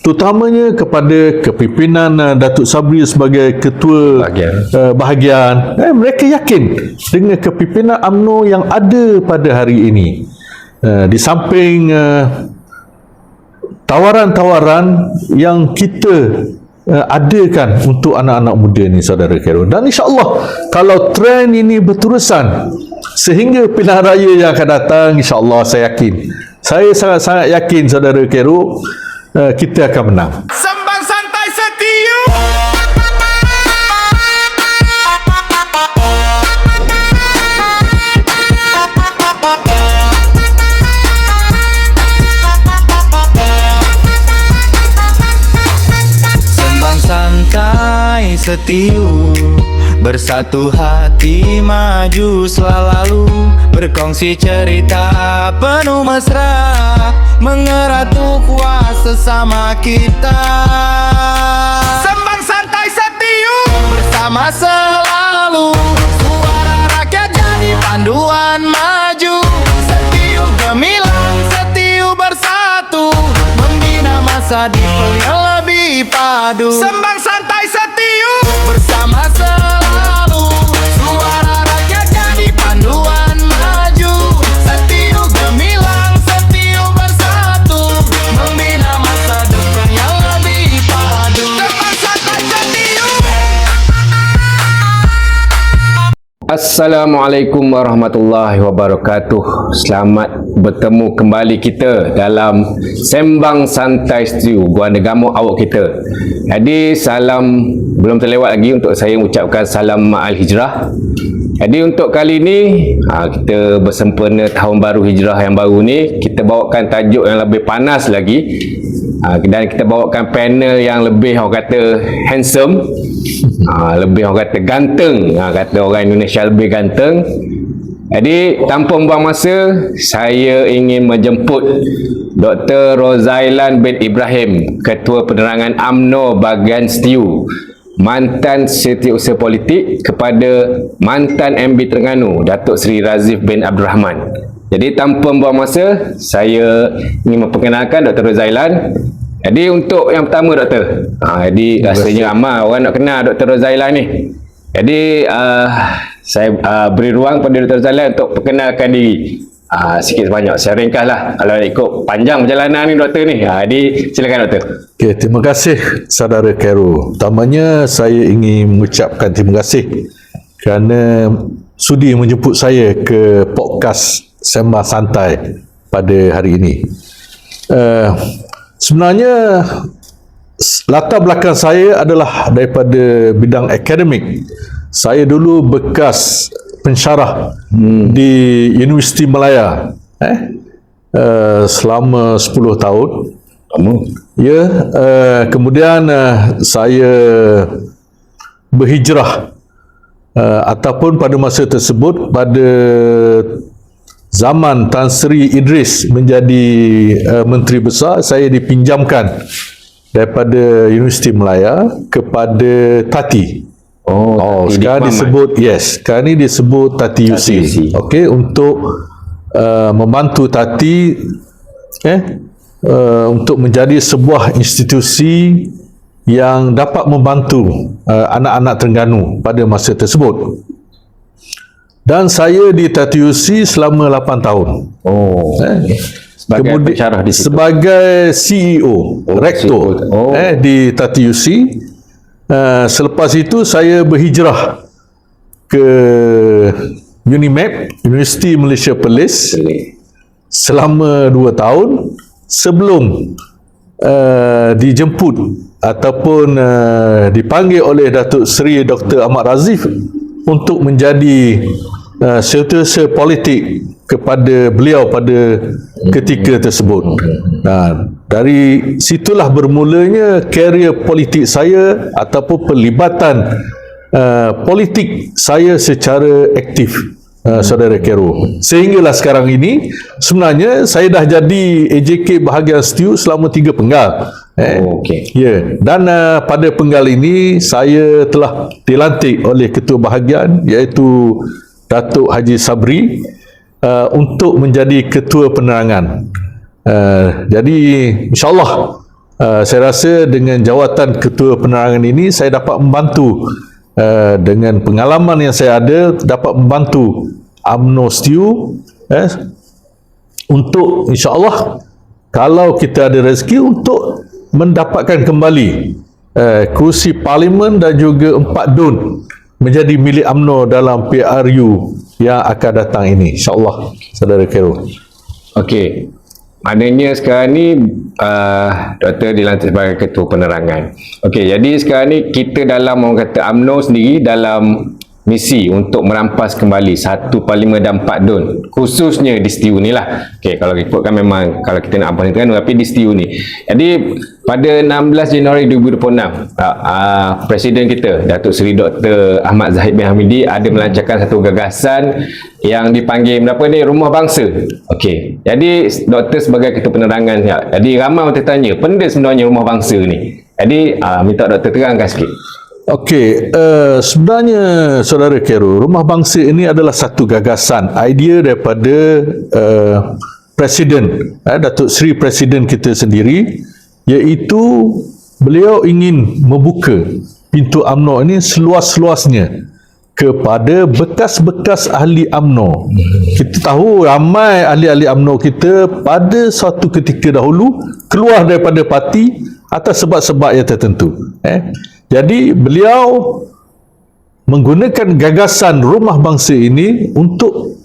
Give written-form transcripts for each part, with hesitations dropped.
terutamanya kepada kepimpinan Datuk Sabri sebagai ketua bahagian. Mereka yakin dengan kepimpinan UMNO yang ada pada hari ini. Di samping tawaran-tawaran yang kita adakan untuk anak-anak muda ni, saudara Khairul. Dan insya-Allah kalau trend ini berterusan sehingga pilihan raya yang akan datang, insya-Allah saya sangat-sangat yakin, saudara Khairul, kita akan menang. Sembang santai setiu. Sembang santai setiu, bersatu hati maju selalu, berkongsi cerita penuh mesra, mengeratu kuat sesama kita. Sembang santai setiu, bersama selalu, suara rakyat jadi panduan maju. Setiu gemilang, setiu bersatu, membina masa depan yang lebih padu. Sembang santai setiu, bersama selalu, suara rakyat jadi panduan maju. Setiu gemilang, setiu bersatu, membina masa depan yang lebih padu. Sembang santai setiu. Assalamualaikum warahmatullahi wabarakatuh. Selamat bertemu kembali kita dalam Sembang Santai Setiu, Gua Negamo awak kita. Jadi salam belum terlewat lagi untuk saya mengucapkan salam ma'al hijrah. Jadi untuk kali ini kita bersempena tahun baru hijrah yang baru ni, kita bawakan tajuk yang lebih panas lagi. Dan kita bawakan panel yang lebih orang kata handsome, lebih orang kata ganteng, kata orang Indonesia lebih ganteng. Jadi tanpa membuang masa, saya ingin menjemput Dr. Rozailan bin Ibrahim, Ketua Penerangan UMNO Bahagian Setiu, mantan Setiausaha Politik kepada mantan MB Terengganu Datuk Seri Razif bin Abdul Rahman. Jadi tanpa membuang masa, saya ingin memperkenalkan Dr. Rozailan. Jadi untuk yang pertama, Doktor, jadi rasanya ramai orang nak kenal Dr. Rozailan ni. Jadi saya beri ruang pada Dr. Rozailan untuk perkenalkan diri sikit sebanyak. Saya ringkaslah kalau nak ikut panjang perjalanan ni, Doktor ni. Jadi silakan, Doktor. Okay, terima kasih, saudara Khairul. Pertamanya saya ingin mengucapkan terima kasih kerana sudi menjemput saya ke podcast Sembang Santai pada hari ini. Sebenarnya latar belakang saya adalah daripada bidang akademik. Saya dulu bekas pensyarah di Universiti Malaya selama 10 tahun. Ya, kemudian saya berhijrah ataupun pada masa tersebut pada zaman Tan Sri Idris menjadi Menteri Besar, saya dipinjamkan daripada Universiti Malaya kepada Tati. Tati sekarang disebut sekarang ni disebut Tati UC. Okey, untuk membantu Tati untuk menjadi sebuah institusi yang dapat membantu anak-anak Terengganu pada masa tersebut. Dan saya di Tati UC selama 8 tahun. Sebagai pensyarah di situ. Sebagai CEO, rektor di Tati UC. Selepas itu saya berhijrah ke UNIMAP, Universiti Malaysia Perlis, selama 2 tahun sebelum dijemput ataupun dipanggil oleh Datuk Seri Dr. Ahmad Razif untuk menjadi setiausaha politik kepada beliau pada ketika tersebut. Dari situlah bermulanya karier politik saya ataupun pelibatan politik saya secara aktif, saudara Khairul. Sehinggalah sekarang ini sebenarnya saya dah jadi AJK Bahagian Setiu selama 3 penggal. Dan pada penggal ini saya telah dilantik oleh Ketua Bahagian, iaitu Datuk Haji Sabri, untuk menjadi Ketua Penerangan. Jadi insyaAllah Saya rasa dengan jawatan Ketua Penerangan ini saya dapat membantu dengan pengalaman yang saya ada, dapat membantu UMNO STU untuk insya-Allah kalau kita ada rezeki untuk mendapatkan kembali kursi parlimen dan juga 4 DUN menjadi milik UMNO dalam PRU yang akan datang ini, insya-Allah, Saudara Khairul. Okey. Maknanya sekarang ni Doktor dilantik sebagai Ketua Penerangan. Okey, jadi sekarang ni kita dalam, orang kata UMNO sendiri dalam misi untuk merampas kembali 1 parlimen dan 4 DUN, khususnya di STU ni lah. Okey, kalau ikutkan memang kalau kita nak apa kan, tapi di STU ni. Jadi pada 16 Januari 2026 Presiden kita Datuk Seri Dr. Ahmad Zahid bin Hamidi ada melancarkan satu gagasan yang dipanggil apa ni, Rumah Bangsa. Okey, jadi Doktor sebagai Ketua Penerangan, jadi ramai orang tertanya benda sebenarnya Rumah Bangsa ni. Jadi minta Doktor terangkan sikit. Okey, sebenarnya Saudara Khairul, Rumah Bangsa ini adalah satu gagasan, idea daripada Presiden, Datuk Seri Presiden kita sendiri, iaitu beliau ingin membuka pintu UMNO ini seluas-luasnya kepada bekas-bekas ahli UMNO. Kita tahu ramai ahli-ahli UMNO kita pada suatu ketika dahulu keluar daripada parti atas sebab-sebab yang tertentu. Jadi beliau menggunakan gagasan Rumah Bangsa ini untuk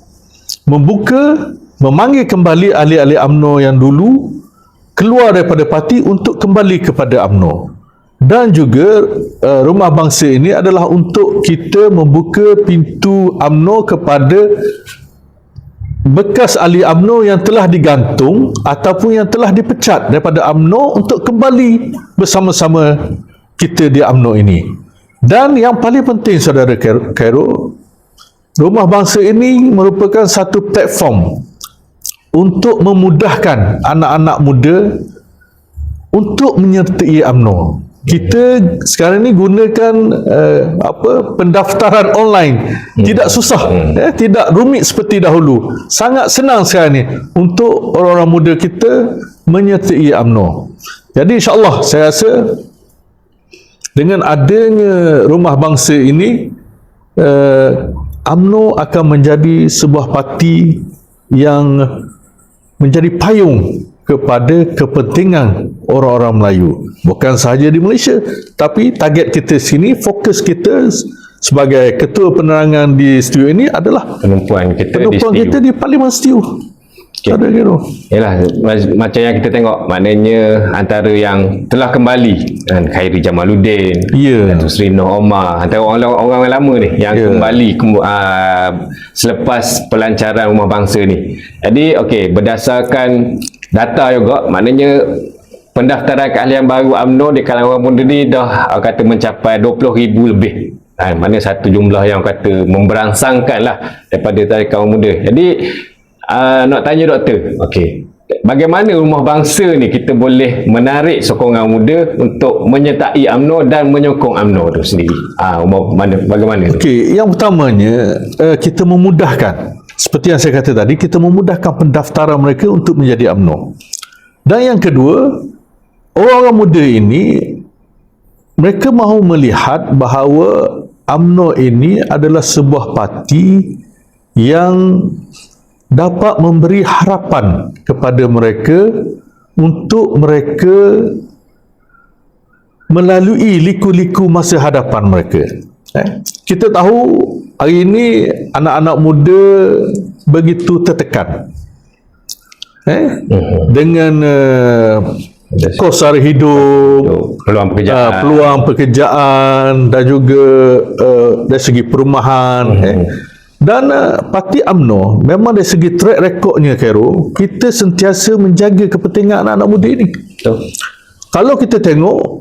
memanggil kembali ahli-ahli UMNO yang dulu keluar daripada parti untuk kembali kepada UMNO. Dan juga Rumah Bangsa ini adalah untuk kita membuka pintu UMNO kepada bekas ahli UMNO yang telah digantung ataupun yang telah dipecat daripada UMNO untuk kembali bersama-sama kita di UMNO ini. Dan yang paling penting, Saudara Khairul, Rumah Bangsa ini merupakan satu platform untuk memudahkan anak-anak muda untuk menyertai UMNO. Kita sekarang ni gunakan pendaftaran online, tidak susah, tidak rumit seperti dahulu. Sangat senang sekarang ni untuk orang-orang muda kita menyertai UMNO. Jadi insya-Allah saya rasa dengan adanya Rumah Bangsa ini, UMNO akan menjadi sebuah parti yang menjadi payung kepada kepentingan orang-orang Melayu. Bukan sahaja di Malaysia, tapi target kita sini, fokus kita sebagai Ketua Penerangan di STU ini adalah penumpuan kita di Parlimen STU. Okay. Yalah, macam yang kita tengok, maknanya antara yang telah kembali kan, Khairi Jamaluddin, Datuk Seri Noh Omar, antara orang lama ni yang kembali selepas pelancaran Rumah Bangsa ni. Jadi okey, berdasarkan data juga, maknanya pendaftaran keahlian baru UMNO di kalangan orang muda ni dah kata mencapai 20,000 lebih. Maknanya satu jumlah yang kata memberangsangkan lah daripada tarikan orang muda. Jadi nak tanya Doktor, okey, bagaimana Rumah Bangsa ni kita boleh menarik sokongan muda untuk menyertai UMNO dan menyokong UMNO tu sendiri? Bagaimana? Okey, yang utamanya kita memudahkan, seperti yang saya kata tadi, kita memudahkan pendaftaran mereka untuk menjadi UMNO. Dan yang kedua, orang-orang muda ini mereka mahu melihat bahawa UMNO ini adalah sebuah parti yang dapat memberi harapan kepada mereka untuk mereka melalui liku-liku masa hadapan mereka. Kita tahu hari ini anak-anak muda begitu tertekan dengan kos sara hidup, peluang pekerjaan dan juga dari segi perumahan. Dan parti UMNO memang dari segi track recordnya, Khairul, kita sentiasa menjaga kepentingan anak-anak muda ini. Kalau kita tengok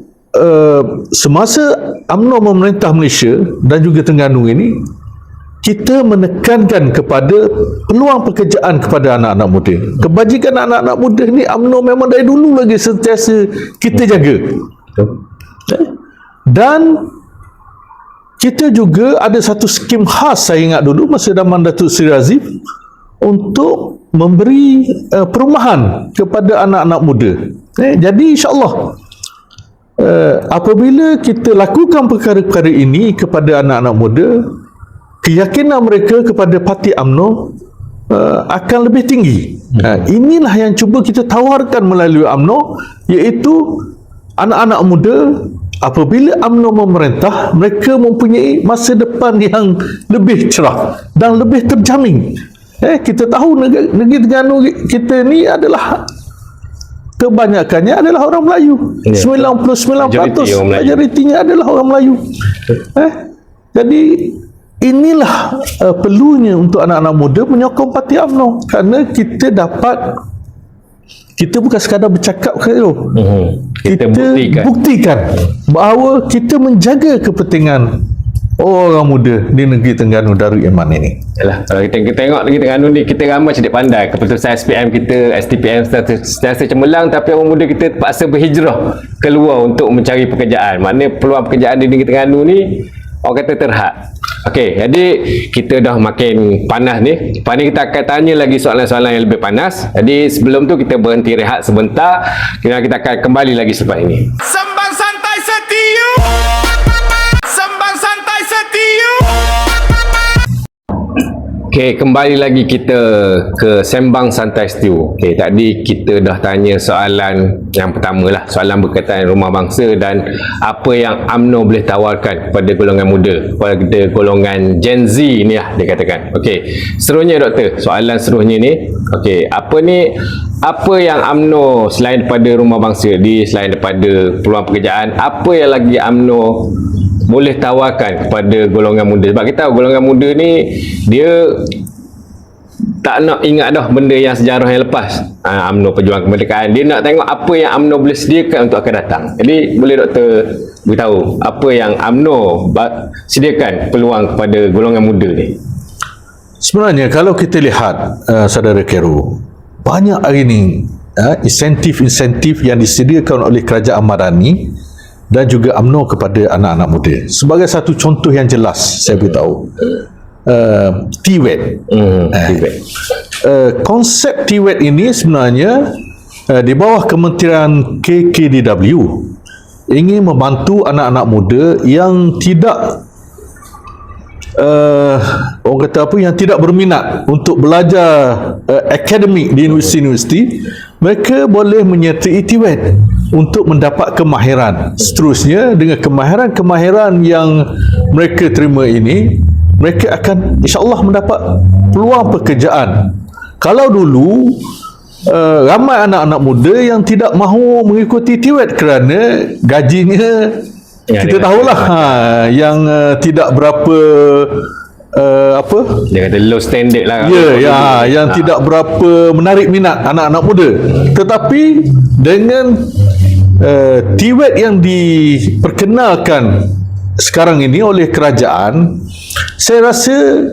semasa UMNO memerintah Malaysia dan juga Terengganu ini, kita menekankan kepada peluang pekerjaan kepada anak-anak muda. Kebajikan anak-anak muda ni UMNO memang dari dulu lagi sentiasa kita jaga. Dan kita juga ada satu skim khas, saya ingat dulu masa zaman Datuk Seri Razif, untuk memberi perumahan kepada anak-anak muda. Jadi insya-Allah apabila kita lakukan perkara-perkara ini kepada anak-anak muda, keyakinan mereka kepada parti UMNO akan lebih tinggi. Inilah yang cuba kita tawarkan melalui UMNO, iaitu anak-anak muda apabila UMNO memerintah, mereka mempunyai masa depan yang lebih cerah dan lebih terjamin. Kita tahu negeri Terengganu kita ni adalah kebanyakannya adalah orang Melayu. 99% majoritinya adalah orang Melayu. Jadi inilah perlunya untuk anak-anak muda menyokong parti UMNO, kerana kita bukan sekadar bercakap ke itu. Kita buktikan bahawa kita menjaga kepentingan orang muda di negeri Terengganu Darul Iman ini. Yalah, kalau kita tengok negeri Terengganu ni, kita ramai cerdik pandai. Keputusan SPM kita, STPM sentiasa cemerlang, tapi orang muda kita terpaksa berhijrah keluar untuk mencari pekerjaan. Maknanya peluang pekerjaan di negeri Terengganu ni orang kata terhad. Okey, jadi kita dah makin panas ni. Lepas ni kita akan tanya lagi soalan-soalan yang lebih panas. Jadi sebelum tu kita berhenti rehat sebentar. Kita akan kembali lagi selepas ini. Sembang santai setiu, sembang santai setiu. Okey, kembali lagi kita ke Sembang Santai Setiu. Okey, tadi kita dah tanya soalan yang pertama lah, soalan berkaitan rumah bangsa dan apa yang UMNO boleh tawarkan kepada golongan muda, kepada golongan Gen Z ni lah dia katakan. Okey, seterusnya doktor, soalan seterusnya ni, okey, apa yang UMNO selain daripada rumah bangsa, selain daripada peluang pekerjaan, apa yang lagi UMNO boleh tawarkan kepada golongan muda? Sebab kita tahu golongan muda ni dia tak nak ingat dah benda yang sejarah yang lepas. UMNO Perjuangan Kemerdekaan, dia nak tengok apa yang UMNO boleh sediakan untuk akan datang. Jadi boleh doktor beritahu apa yang UMNO sediakan peluang kepada golongan muda ni? Sebenarnya kalau kita lihat saudara Khairul, banyak hari ini insentif-insentif yang disediakan oleh kerajaan Madani dan juga UMNO kepada anak-anak muda. Sebagai satu contoh yang jelas saya beritahu, TWED. Konsep TWED ini sebenarnya di bawah Kementerian KKDW ingin membantu anak-anak muda yang tidak orang kata apa, yang tidak berminat untuk belajar akademik di universiti-universiti. Mereka boleh menyertai TWED untuk mendapat kemahiran. Seterusnya dengan kemahiran-kemahiran yang mereka terima ini, mereka akan insya-Allah mendapat peluang pekerjaan. Kalau dulu ramai anak-anak muda yang tidak mahu mengikuti TWED kerana gajinya kita tahulah yang tidak berapa dia kata low standard lah. Yang tidak berapa menarik minat anak-anak muda. Tetapi dengan TWED yang diperkenalkan sekarang ini oleh kerajaan, saya rasa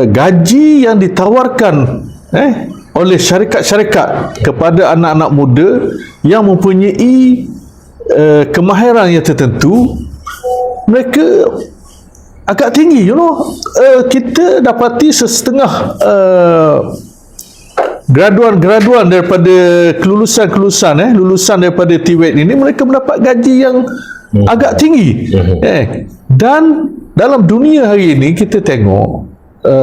gaji yang ditawarkan oleh syarikat-syarikat kepada anak-anak muda yang mempunyai kemahiran yang tertentu, mereka agak tinggi. Kita dapati setengah graduan daripada lulusan daripada TWED ini, mereka mendapat gaji yang agak tinggi. Dan dalam dunia hari ini kita tengok,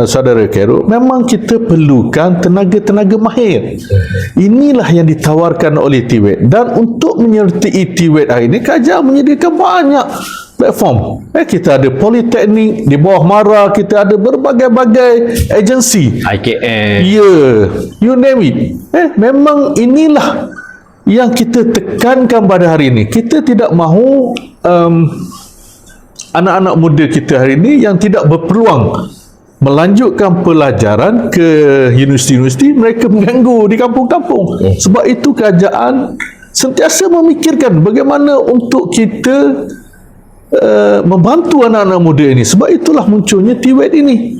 saudara Khairul, memang kita perlukan tenaga-tenaga mahir. Inilah yang ditawarkan oleh TWED, dan untuk menyertai TWED hari ini, kerajaan menyediakan banyak platform. Kita ada politeknik, di bawah MARA kita ada berbagai-bagai agensi, IKN, you name it. Memang inilah yang kita tekankan pada hari ini. Kita tidak mahu anak-anak muda kita hari ini yang tidak berpeluang melanjutkan pelajaran ke universiti-universiti, mereka mengganggu di kampung-kampung. Sebab itu kerajaan sentiasa memikirkan bagaimana untuk kita membantu anak-anak muda ini. Sebab itulah munculnya TWED ini,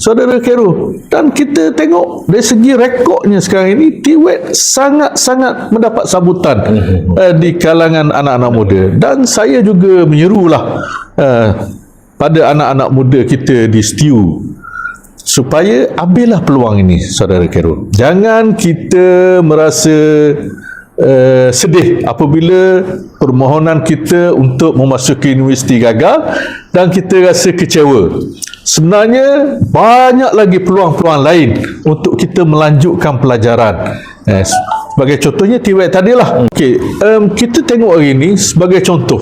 saudara Khairul. Dan kita tengok dari segi rekodnya sekarang ini, TWED sangat-sangat mendapat sambutan di kalangan anak-anak muda. Dan saya juga menyerulah pada anak-anak muda kita di STIU supaya ambillah peluang ini, saudara Khairul. Jangan kita merasa sedih apabila permohonan kita untuk memasuki universiti gagal dan kita rasa kecewa. Sebenarnya banyak lagi peluang-peluang lain untuk kita melanjutkan pelajaran. Sebagai contohnya TVET tadilah. Kita tengok hari ini sebagai contoh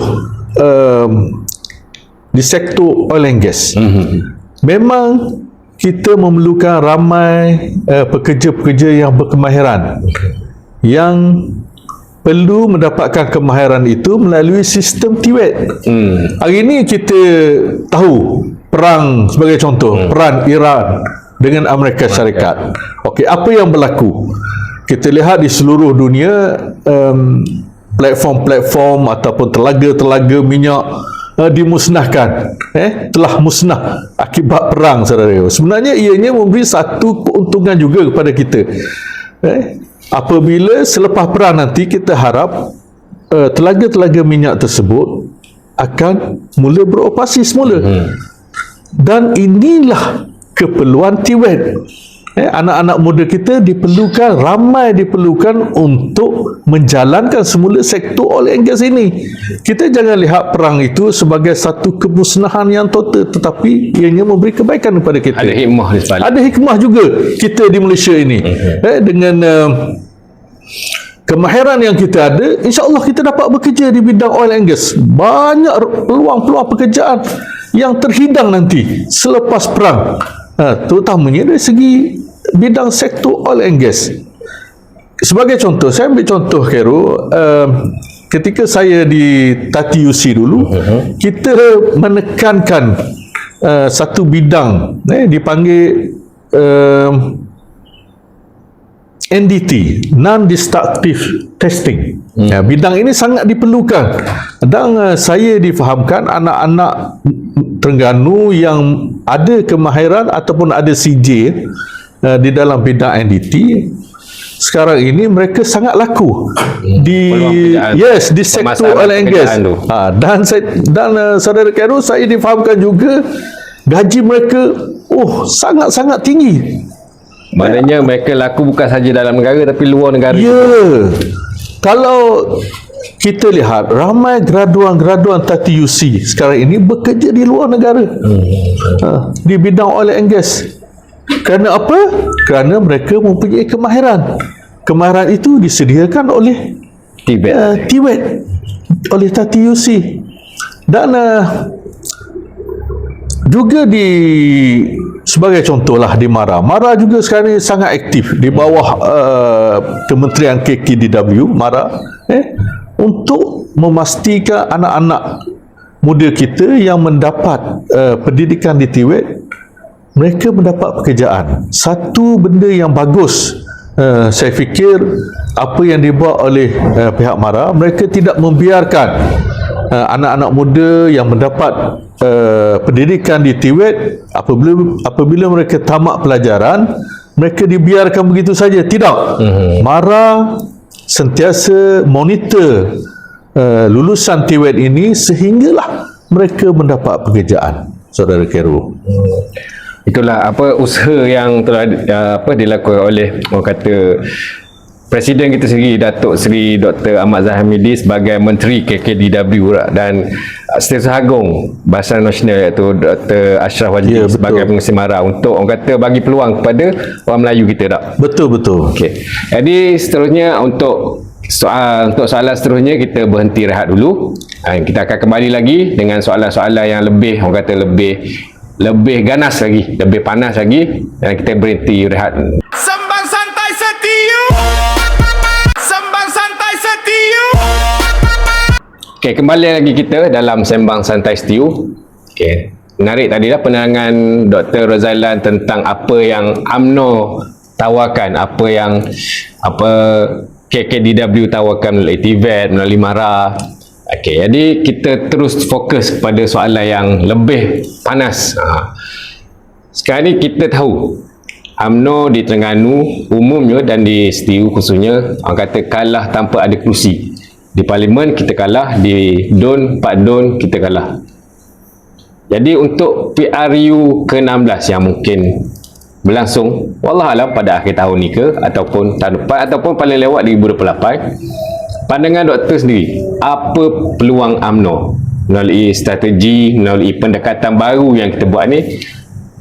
di sektor oil and gas. Memang kita memerlukan ramai pekerja-pekerja yang berkemahiran yang perlu mendapatkan kemahiran itu melalui sistem TVET. Hari ini kita tahu perang, sebagai contoh, perang Iran dengan Amerika Syarikat. Okey, apa yang berlaku? Kita lihat di seluruh dunia platform-platform ataupun telaga-telaga minyak dimusnahkan, telah musnah akibat perang, saudara. Sebenarnya ianya memberi satu keuntungan juga kepada kita. Apabila selepas perang nanti kita harap telaga-telaga minyak tersebut akan mula beroperasi semula. Dan inilah keperluan TVET. Anak-anak muda kita ramai diperlukan untuk menjalankan semula sektor oil and gas ini. Kita jangan lihat perang itu sebagai satu kemusnahan yang total, tetapi ianya memberi kebaikan kepada kita. Ada hikmah di sebalik. Ada hikmah juga kita di Malaysia ini. Dengan kemahiran yang kita ada, insya-Allah kita dapat bekerja di bidang oil and gas. Banyak peluang-peluang pekerjaan yang terhidang nanti selepas perang. Terutamanya dari segi bidang sektor oil and gas. Sebagai contoh, saya ambil contoh Khairul, ketika saya di Tati UC dulu, kita menekankan satu bidang dipanggil NDT, Non-Destructive Testing. Bidang ini sangat diperlukan dan saya difahamkan anak-anak Terengganu yang ada kemahiran ataupun ada CJ di dalam bidang NDT sekarang ini mereka sangat laku di sektor oil and gas. Dan saudara Khairul, saya difahamkan juga gaji mereka sangat-sangat tinggi. Maknanya mereka laku bukan saja dalam negara tapi luar negara. Kalau kita lihat ramai graduan-graduan Tati UC sekarang ini bekerja di luar negara di bidang oil and gas. Kerana apa? Kerana mereka mempunyai kemahiran. Kemahiran itu disediakan oleh TVET oleh Tati UC. Dan juga sebagai contohlah di MARA juga sekarang ini sangat aktif di bawah Kementerian KKDW MARA untuk memastikan anak-anak muda kita yang mendapat pendidikan di TVET mereka mendapat pekerjaan. Satu benda yang bagus, saya fikir apa yang dibuat oleh pihak MARA, mereka tidak membiarkan anak-anak muda yang mendapat pendidikan di TVET apabila mereka tamat pelajaran mereka dibiarkan begitu saja. Tidak. MARA sentiasa monitor lulusan TVET ini sehinggalah mereka mendapat pekerjaan, saudara Khairul. Itulah usaha yang telah dilakukan oleh orang kata Presiden kita sendiri, Datuk Seri Dr. Ahmad Zahid Hamidi sebagai Menteri KKDW dan Setiausaha Agung Barisan Nasional iaitu Dr. Ashraf Wajdi sebagai pengurusi MARA untuk orang kata bagi peluang kepada orang Melayu kita tak? Betul. Okey. Jadi seterusnya untuk soalan seterusnya kita berhenti rehat dulu. Kita akan kembali lagi dengan soalan-soalan yang lebih orang kata lebih ganas lagi, lebih panas lagi, dan kita berhenti rehat. Sembang santai setiu. Sembang santai setiu. Okey, kembali lagi kita dalam Sembang Santai Setiu. Okey, menarik tadi dah penerangan Dr. Rozailan tentang apa yang UMNO tawarkan, apa KKDW tawarkan melalui TVET, melalui MARA. Okey, jadi kita terus fokus kepada soalan yang lebih panas. Sekarang ni kita tahu UMNO di Terengganu umumnya dan di Setiu khususnya orang kata kalah tanpa ada kerusi. Di Parlimen kita kalah, di DUN, Pak DUN kita kalah. Jadi untuk PRU ke-16 yang mungkin berlangsung wallahualam pada akhir tahun ni ke ataupun tahun depan ataupun paling lewat 2028, pandangan doktor sendiri, apa peluang UMNO melalui strategi, melalui pendekatan baru yang kita buat ni?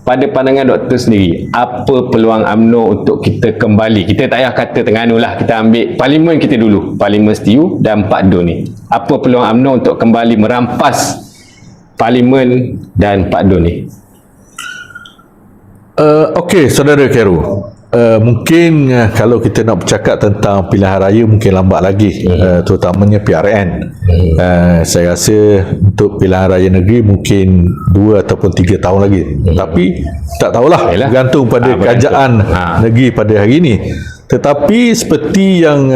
Pada pandangan doktor sendiri, apa peluang UMNO untuk kita kembali? Kita tak payah kata Terengganu lah, kita ambil parlimen kita dulu, parlimen setiu dan Pak Dun ni. Apa peluang UMNO untuk kembali merampas parlimen dan Pak Dun ni? Okey, saudara Khairul. Mungkin kalau kita nak bercakap tentang pilihan raya mungkin lambat lagi, terutamanya PRN. Saya rasa untuk pilihan raya negeri mungkin 2 ataupun 3 tahun lagi. Tapi tak tahulah, bergantung pada kerajaan negeri pada hari ini. Tetapi seperti yang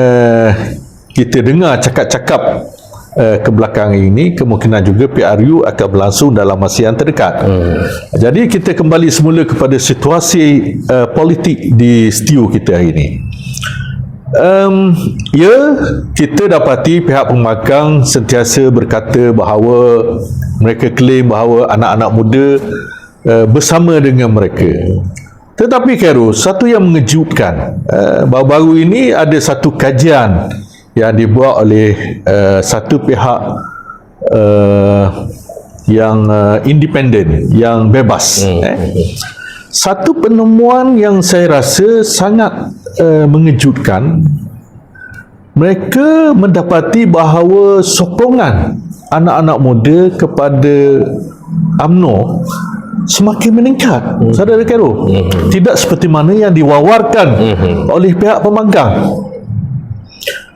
kita dengar cakap-cakap kebelakangan ini, kemungkinan juga PRU akan berlangsung dalam masa yang terdekat. Jadi kita kembali semula kepada situasi politik di setiu kita hari ini. Ya, kita dapati pihak pembangkang sentiasa berkata bahawa mereka klaim bahawa anak-anak muda bersama dengan mereka. Tetapi Khairul, satu yang mengejutkan, baru-baru ini ada satu kajian yang dibuat oleh satu pihak yang independen, yang bebas. Satu penemuan yang saya rasa sangat mengejutkan. Mereka mendapati bahawa sokongan anak-anak muda kepada UMNO semakin meningkat, saudara Khairul. Tidak seperti mana yang diwawarkan oleh pihak pembangkang.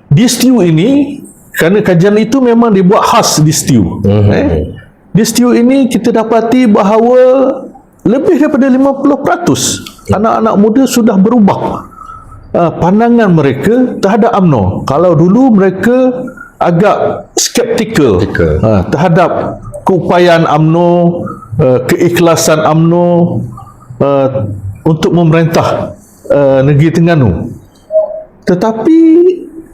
Di setiu ini, kerana kajian itu memang dibuat khas di setiu. Di setiu ini kita dapati bahawa lebih daripada 50% anak-anak muda sudah berubah pandangan mereka terhadap UMNO. Kalau dulu mereka agak skeptikal terhadap keupayaan UMNO, keikhlasan UMNO untuk memerintah negeri Terengganu. Tetapi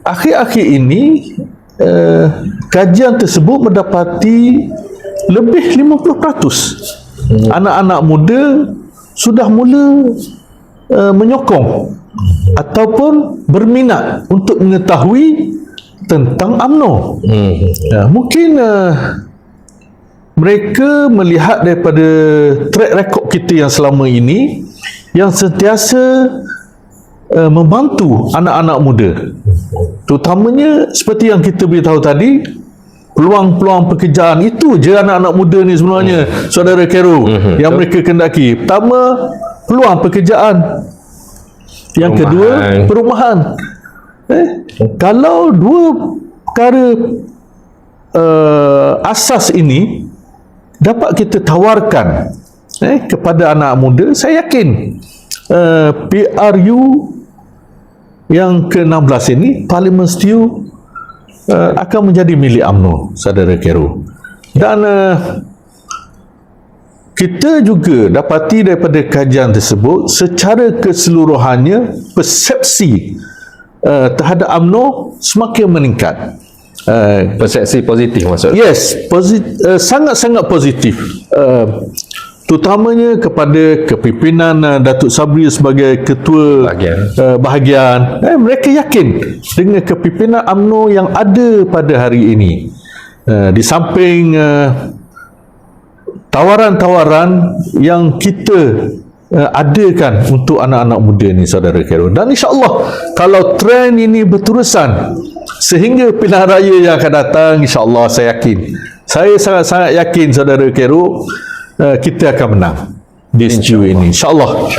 akhir-akhir ini kajian tersebut mendapati lebih 50% anak-anak muda sudah mula menyokong ataupun berminat untuk mengetahui tentang UMNO. Mungkin mereka melihat daripada track record kita yang selama ini, yang sentiasa membantu anak-anak muda, terutamanya seperti yang kita beritahu tadi, peluang-peluang pekerjaan itu je anak-anak muda ni sebenarnya, saudara Khairul, yang mereka kendaki. Pertama, peluang pekerjaan. Yang kedua, perumahan. Kalau dua perkara asas ini dapat kita tawarkan kepada anak muda, saya yakin PRU yang ke-16 ini, Parlimen Setiu, akan menjadi milik UMNO, saudara Khairul. Dan kita juga dapati daripada kajian tersebut, secara keseluruhannya persepsi terhadap UMNO semakin meningkat. Persepsi positif maksudnya? Yes, sangat-sangat positif. Terutamanya kepada kepimpinan Datuk Sabri sebagai ketua bahagian. Mereka yakin dengan kepimpinan UMNO yang ada pada hari ini. Di samping tawaran-tawaran yang kita adakan untuk anak-anak muda ni, saudara Khairul. Dan insya-Allah kalau trend ini berterusan sehingga pilihan raya yang akan datang, insya-Allah saya yakin, saya sangat-sangat yakin, saudara Khairul, kita akan menang di setiu ini, insya-Allah.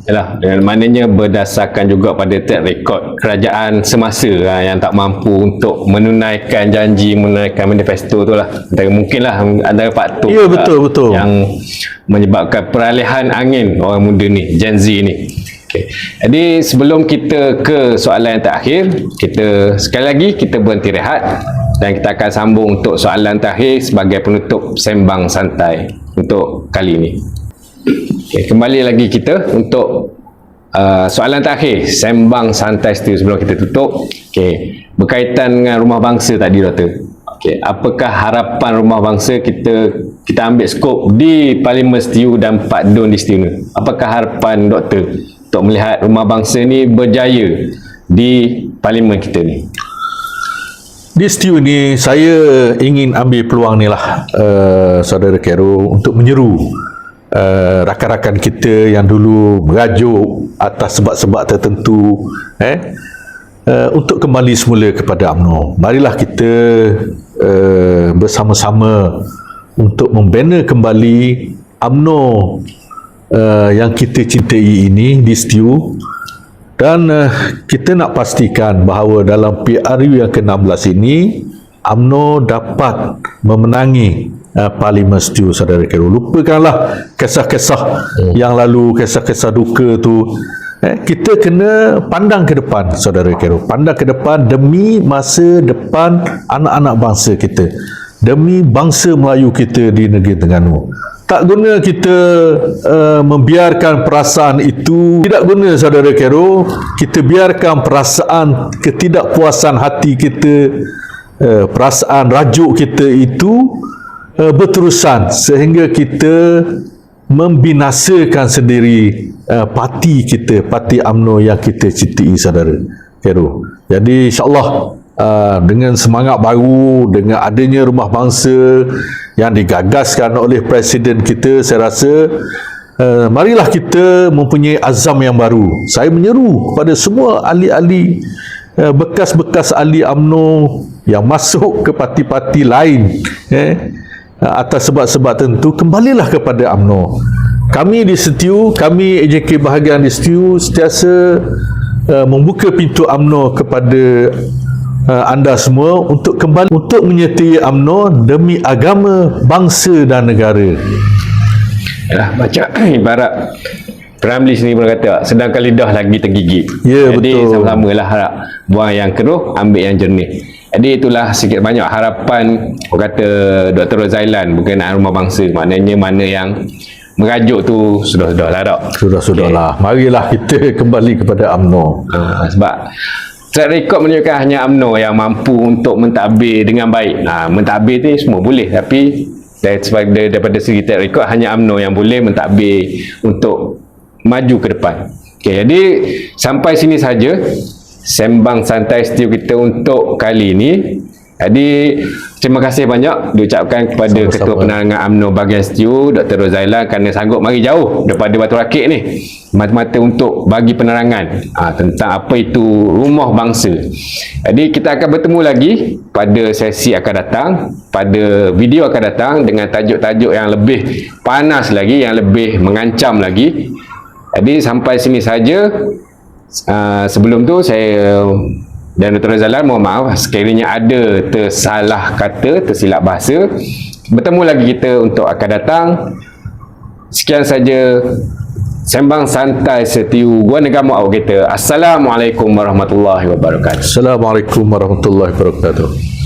Yalah, maknanya berdasarkan juga pada track record kerajaan semasa yang tak mampu untuk menunaikan janji, menunaikan manifesto tu lah. Mungkinlah antara faktor betul yang menyebabkan peralihan angin orang muda ni, Gen Z ni. Jadi sebelum kita ke soalan yang terakhir, kita sekali lagi kita berhenti rehat dan kita akan sambung untuk soalan terakhir sebagai penutup sembang santai untuk kali ini. Kembali lagi kita untuk soalan terakhir sembang santai setiu sebelum kita tutup. Berkaitan dengan rumah bangsa tadi, Doktor. Apakah harapan rumah bangsa kita ambil skop di Parlimen Setiu dan Pak Dun di setiu ni? Apakah harapan Doktor untuk melihat rumah bangsa ni berjaya di parlimen kita ni? Di STU ni saya ingin ambil peluang ni lah Saudara Khairul untuk menyeru rakan-rakan kita yang dulu merajuk atas sebab-sebab tertentu untuk kembali semula kepada UMNO. Marilah kita bersama-sama untuk membina kembali UMNO yang kita cintai ini di STU. Dan kita nak pastikan bahawa dalam PRU yang ke-16 ini UMNO dapat memenangi Parlimen STU, Saudara Khairul. Lupakanlah kisah-kisah yang lalu, kisah-kisah duka tu. Kita kena pandang ke depan, Saudara Khairul. Pandang ke depan demi masa depan anak-anak bangsa kita, demi bangsa Melayu kita di negeri Terengganu. Tak guna kita membiarkan perasaan itu, tidak guna, Saudara Khairul, kita biarkan perasaan ketidakpuasan hati kita, perasaan rajuk kita itu berterusan sehingga kita membinasakan sendiri parti kita, parti UMNO yang kita cintai, Saudara Khairul. Jadi insya-Allah dengan semangat baru, dengan adanya rumah bangsa yang digagaskan oleh Presiden kita, saya rasa marilah kita mempunyai azam yang baru. Saya menyeru kepada semua ahli-ahli, bekas-bekas ahli UMNO yang masuk ke parti-parti lain atas sebab-sebab tentu, kembalilah kepada UMNO. Kami di STU, kami AJK bahagian di STU sentiasa membuka pintu UMNO kepada anda semua untuk kembali untuk menyertai UMNO demi agama, bangsa dan negara. Macam ibarat Ramli sini pun kata, sedangkan lidah lagi tergigit. Ya, jadi betul. sama-sama lah harap buang yang keruh, ambil yang jernih. Jadi itulah sikit banyak harapan, kata Dr. Rozailan berkenaan rumah bangsa. Maknanya mana yang merajuk tu sudah-sudah lah tak? Sudah-sudahlah. Marilah kita kembali kepada UMNO. Sebab track record menunjukkan hanya UMNO yang mampu untuk mentadbir dengan baik. Mentadbir ni semua boleh, tapi daripada segi track record hanya UMNO yang boleh mentadbir untuk maju ke depan. Jadi sampai sini saja sembang santai STU kita untuk kali ini. Jadi terima kasih banyak diucapkan kepada Sama-sama. Ketua Penerangan UMNO bahagian STU, Dr. Rozailan, kerana sanggup mari jauh daripada Batu Rakit ni mata-mata untuk bagi penerangan tentang apa itu rumah bangsa. Jadi kita akan bertemu lagi pada sesi akan datang, pada video akan datang dengan tajuk-tajuk yang lebih panas lagi, yang lebih mengancam lagi. Jadi sampai sini saja. Sebelum tu saya dan Dr. Rozailan mohon maaf sekiranya ada tersalah kata, tersilap bahasa. Bertemu lagi kita untuk akan datang. Sekian saja sembang santai STU Gua Negara awak kita. Assalamualaikum warahmatullahi wabarakatuh. Assalamualaikum warahmatullahi wabarakatuh.